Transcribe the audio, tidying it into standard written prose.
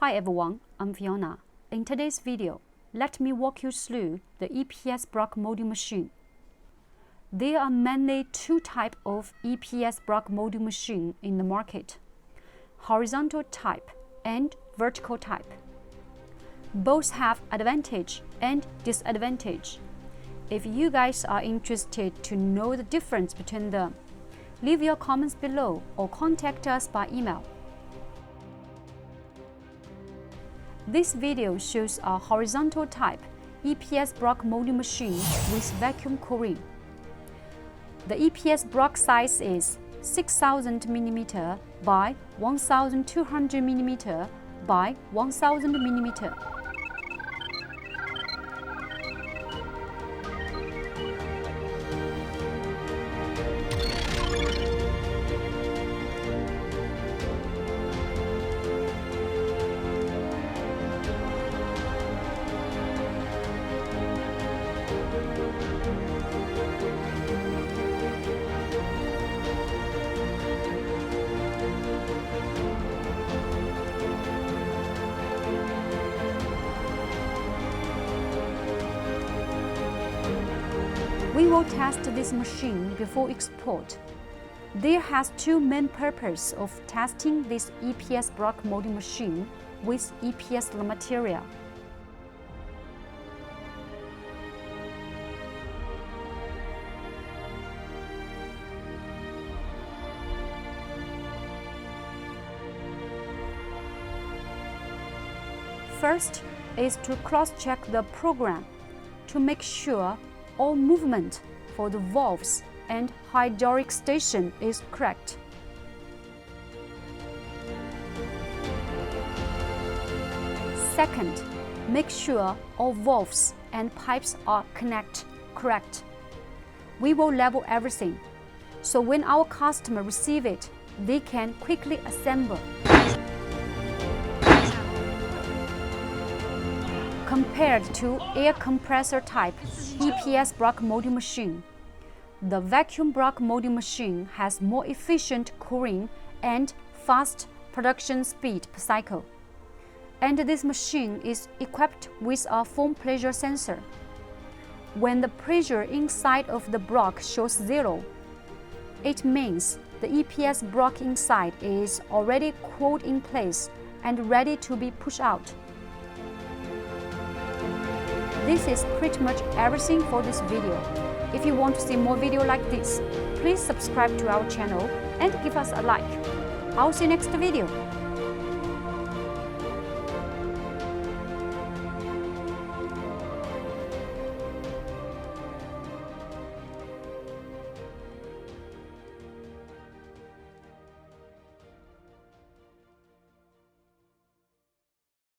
Hi everyone, I'm Fiona. In today's video, let me walk you through the EPS block molding machine. There are mainly two types of EPS block molding machine in the market: horizontal type and vertical type. Both have advantage and disadvantage. If you guys are interested to know the difference between them, leave your comments below or contact us by email. This video shows a horizontal type EPS block molding machine with vacuum cooling. The EPS block size is 6000 mm by 1200 mm by 1000 mm. We will test this machine before export. There has two main purposes of testing this EPS block molding machine with EPS material. First is to cross-check the program to make sure all movement for the valves and hydraulic station is correct. Second, make sure all valves and pipes are correct. We will level everything, so when our customer receive it, they can quickly assemble. Compared to air compressor type EPS block molding machine, the vacuum block molding machine has more efficient cooling and fast production speed per cycle. And this machine is equipped with a foam pressure sensor. When the pressure inside of the block shows 0, it means the EPS block inside is already cooled in place and ready to be pushed out. This is pretty much everything for this video. If you want to see more videos like this, please subscribe to our channel and give us a like. I'll see you next video.